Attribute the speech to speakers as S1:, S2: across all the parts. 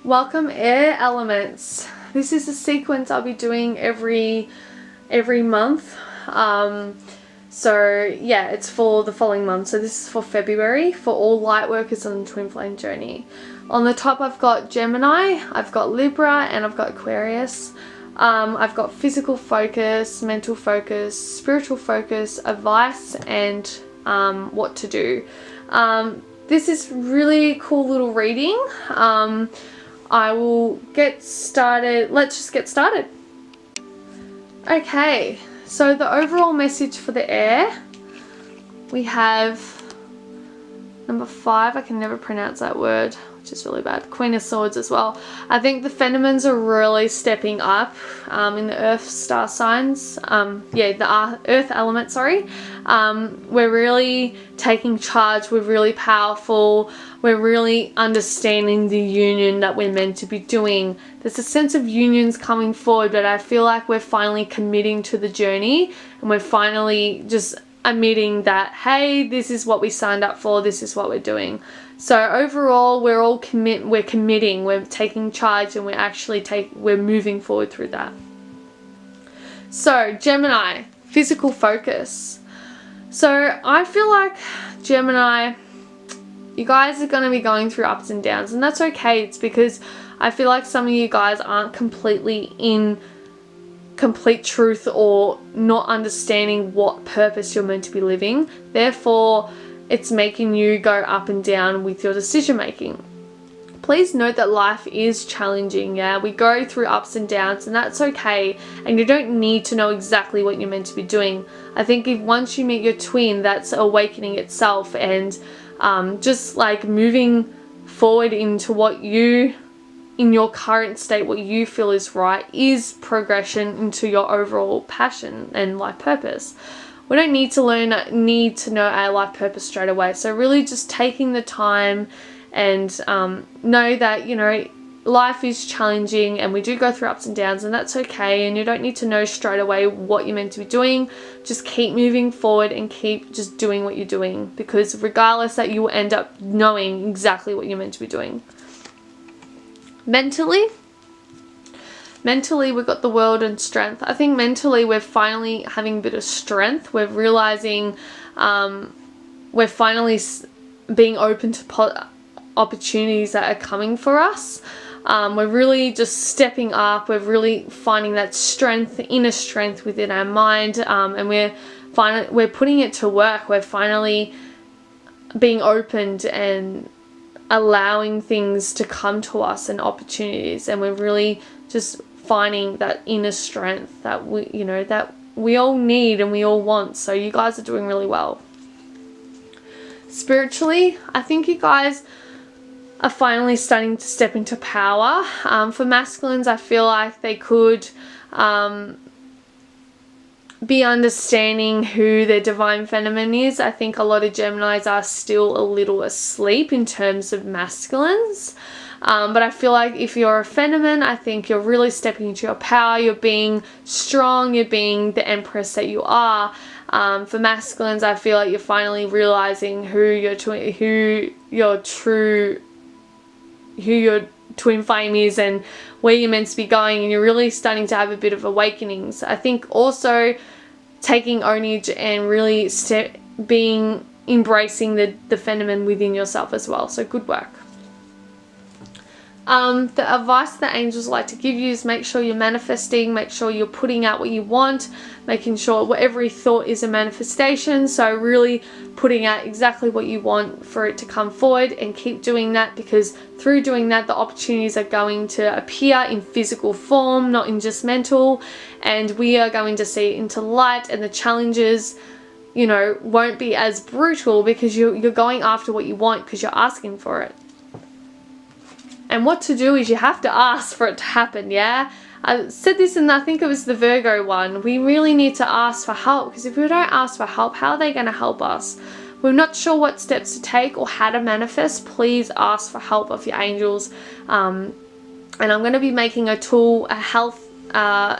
S1: Welcome air elements. This is a sequence I'll be doing every month. So yeah, it's for the following month. So this is for February for all light workers on the twin flame journey. On the top I've got Gemini, I've got Libra, and I've got Aquarius. I've got physical focus, mental focus, spiritual focus, advice, and what to do. This is really cool little reading. I will get started. Let's just get started. Okay, so the overall message for the air, we have number 5. I can never pronounce that word, which is really bad. Queen of Swords as well. I think the feminines are really stepping up in the earth star signs. The earth element, sorry. We're really taking charge. We're really powerful. We're really understanding the union that we're meant to be doing. There's a sense of unions coming forward, but I feel like we're finally committing to the journey, and we're finally just admitting that, hey, this is what we signed up for, this is what we're doing. So overall, we're committing, we're taking charge, and we're moving forward through that. So Gemini, physical focus. So I feel like Gemini, you guys are going to be going through ups and downs, and that's okay. It's because I feel like some of you guys aren't completely in complete truth or not understanding what purpose you're meant to be living. Therefore, it's making you go up and down with your decision making. Please note that life is challenging, yeah? We go through ups and downs, and that's okay, and you don't need to know exactly what you're meant to be doing. I think if once you meet your twin, that's awakening itself, and just like moving forward into what you, in your current state, what you feel is right, is progression into your overall passion and life purpose. We don't need to know our life purpose straight away. So really just taking the time and know that, you know, life is challenging and we do go through ups and downs, and that's okay. And you don't need to know straight away what you're meant to be doing. Just keep moving forward and keep just doing what you're doing, because regardless, that you will end up knowing exactly what you're meant to be doing. Mentally, we've got the World and Strength. I think mentally we're finally having a bit of strength. We're realizing we're finally being open to opportunities that are coming for us. We're really just stepping up. We're really finding that strength, inner strength within our mind, and we're putting it to work. We're finally being opened and allowing things to come to us and opportunities, and we're really just finding that inner strength that we all need and we all want. So you guys are doing really well. Spiritually, I think you guys are finally starting to step into power. For masculines, I feel like they could be understanding who their divine feminine is. I think a lot of Geminis are still a little asleep in terms of masculines. But I feel like if you're a feminine, I think you're really stepping into your power. You're being strong. You're being the empress that you are. For masculines, I feel like you're finally realizing who your twin flame is and where you're meant to be going, and you're really starting to have a bit of awakenings. I think also taking ownership and really embracing the feminine within yourself as well. So good work. The advice that angels like to give you is make sure you're manifesting, make sure you're putting out what you want, making sure every thought is a manifestation. So really putting out exactly what you want for it to come forward, and keep doing that, because through doing that, the opportunities are going to appear in physical form, not in just mental, and we are going to see it into light, and the challenges, you know, won't be as brutal because you're going after what you want because you're asking for it. And what to do is you have to ask for it to happen, yeah? I said this in, I think it was the Virgo one. We really need to ask for help, because if we don't ask for help, how are they going to help us? We're not sure what steps to take or how to manifest. Please ask for help of your angels. And I'm going to be making a health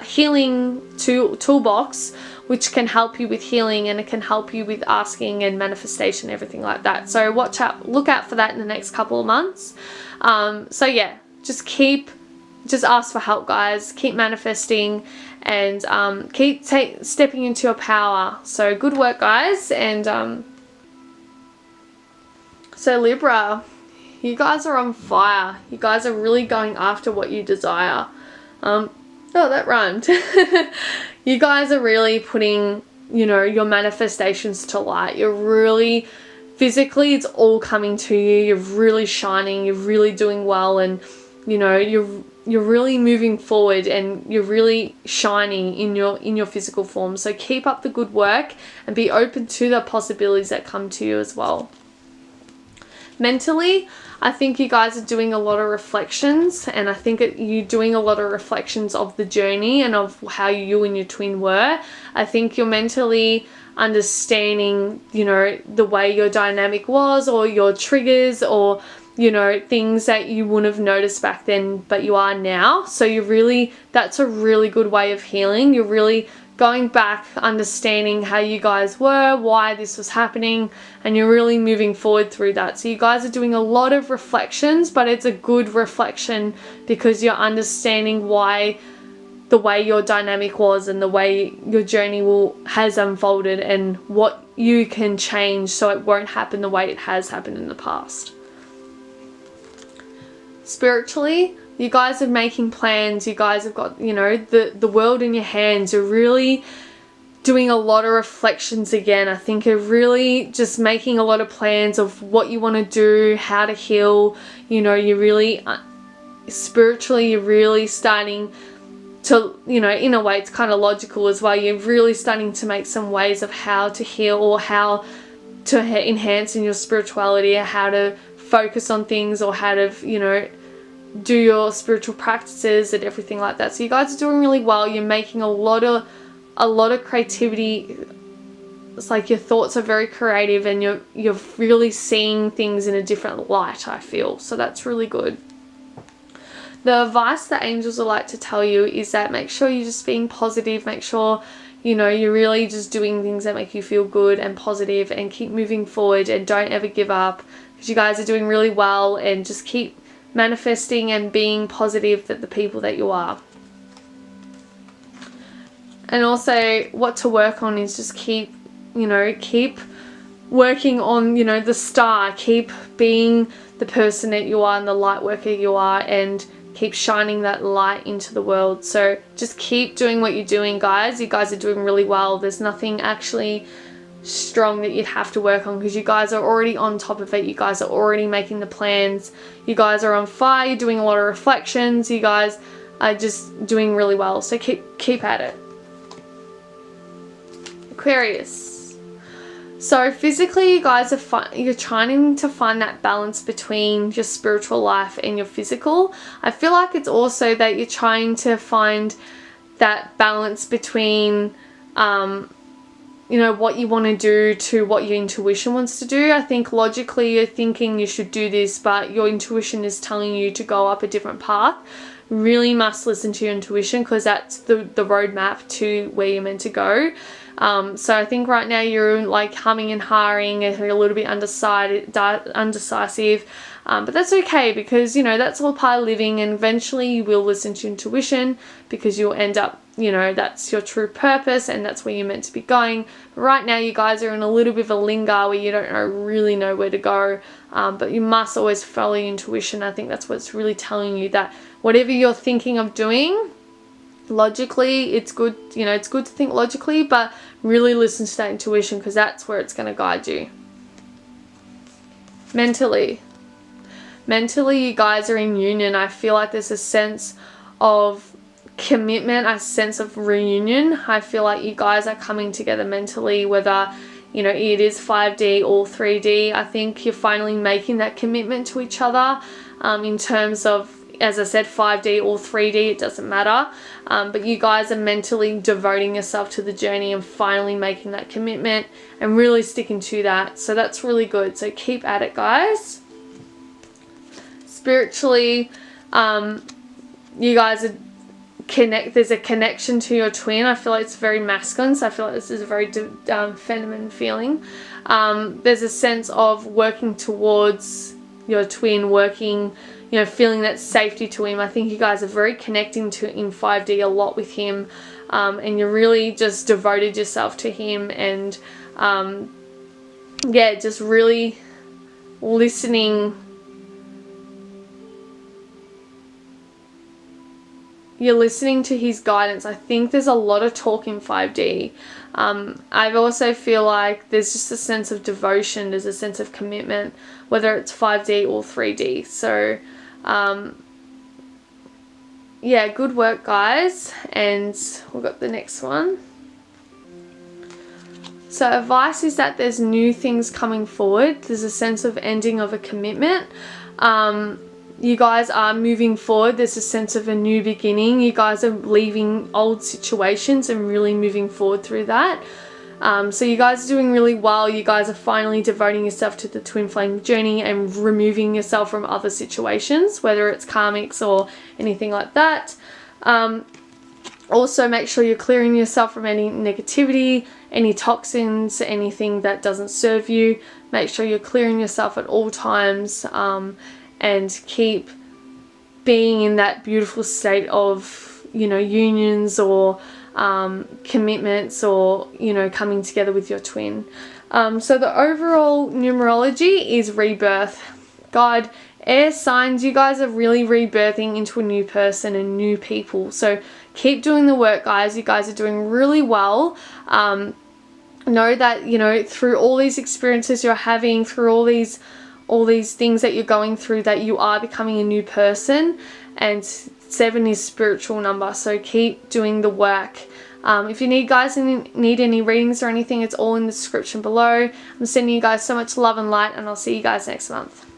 S1: healing toolbox, which can help you with healing, and it can help you with asking and manifestation, everything like that. So look out for that in the next couple of months. So yeah, just ask for help, guys. Keep manifesting and keep stepping into your power. So good work, guys. And so Libra, you guys are on fire. You guys are really going after what you desire. Oh, that rhymed. You guys are really putting, you know, your manifestations to light. You're really, physically, it's all coming to you. You're really shining. You're really doing well, and you know, you're really moving forward, and you're really shining in your physical form. So keep up the good work and be open to the possibilities that come to you as well. Mentally, I think you guys are doing a lot of reflections, and I think you're doing a lot of reflections of the journey and of how you and your twin were. I think you're mentally understanding, you know, the way your dynamic was, or your triggers, or you know, things that you wouldn't have noticed back then but you are now. So that's a really good way of healing. You're really going back, understanding how you guys were, why this was happening, and you're really moving forward through that. So you guys are doing a lot of reflections, but it's a good reflection because you're understanding why the way your dynamic was and the way your journey has unfolded, and what you can change so it won't happen the way it has happened in the past. Spiritually, you guys are making plans. You guys have got, you know, the world in your hands. You're really doing a lot of reflections again. I think you're really just making a lot of plans of what you want to do, how to heal. You know, you're really, spiritually, you're really starting to, you know, in a way it's kind of logical as well. You're really starting to make some ways of how to heal, or how to enhance in your spirituality, or how to focus on things, or how to, you know, do your spiritual practices and everything like that. So you guys are doing really well. You're making a lot of creativity. It's like your thoughts are very creative, and you're really seeing things in a different light, I feel. So that's really good. The advice that angels would like to tell you is that make sure you're just being positive. Make sure, you know, you're really just doing things that make you feel good and positive, and keep moving forward, and don't ever give up, because you guys are doing really well, and just keep manifesting and being positive that the people that you are. And also what to work on is just keep working on, you know, the star. Keep being the person that you are and the light worker you are, and keep shining that light into the world. So just keep doing what you're doing, guys. You guys are doing really well. There's nothing actually strong that you'd have to work on, because you guys are already on top of it. You guys are already making the plans. You guys are on fire. You're doing a lot of reflections. You guys are just doing really well. So keep at it. Aquarius. So physically, you guys you're trying to find that balance between your spiritual life and your physical. I feel like it's also that you're trying to find that balance between you know, what you want to do to what your intuition wants to do. I think logically you're thinking you should do this, but your intuition is telling you to go up a different path. Really must listen to your intuition, because that's the roadmap to where you're meant to go. So I think right now you're like humming and hawing, and a little bit undecisive. But that's okay, because, you know, that's all part of living, and eventually you will listen to intuition, because you'll end up, you know, that's your true purpose, and that's where you're meant to be going. But right now you guys are in a little bit of a linger where you don't really know where to go, but you must always follow your intuition. I think that's what's really telling you that whatever you're thinking of doing, logically, it's good, you know, it's good to think logically, but really listen to that intuition, because that's where it's going to guide you. Mentally, you guys are in union. I feel like there's a sense of commitment, a sense of reunion. I feel like you guys are coming together mentally, whether, you know, it is 5D or 3D. I think you're finally making that commitment to each other, in terms of, as I said, 5D or 3D, it doesn't matter. But you guys are mentally devoting yourself to the journey and finally making that commitment and really sticking to that. So that's really good. So keep at it, guys. Spiritually, you guys are there's a connection to your twin. I feel like it's very masculine, so I feel like this is a very feminine feeling. There's a sense of working towards your twin, working, you know, feeling that safety to him. I think you guys are very connecting to in 5D a lot with him, and you really just devoted yourself to him, and yeah, just really listening. You're listening to his guidance. I think there's a lot of talk in 5D. I also feel like there's just a sense of devotion, there's a sense of commitment, whether it's 5D or 3D. So yeah, good work, guys. And we've got the next one. So advice is that there's new things coming forward. There's a sense of ending of a commitment. You guys are moving forward. There's a sense of a new beginning. You guys are leaving old situations and really moving forward through that. So you guys are doing really well. You guys are finally devoting yourself to the twin flame journey and removing yourself from other situations, whether it's karmics or anything like that. Also, make sure you're clearing yourself from any negativity, any toxins, anything that doesn't serve you. Make sure you're clearing yourself at all times, and keep being in that beautiful state of, you know, unions or commitments, or, you know, coming together with your twin. So the overall numerology is rebirth. God, air signs, you guys are really rebirthing into a new person and new people. So keep doing the work, guys. You guys are doing really well. Know that, you know, through all these experiences you're having, through all these things that you're going through, that you are becoming a new person. And 7 is spiritual number, so keep doing the work. If you need any readings or anything, it's all in the description below. I'm sending you guys so much love and light, and I'll see you guys next month.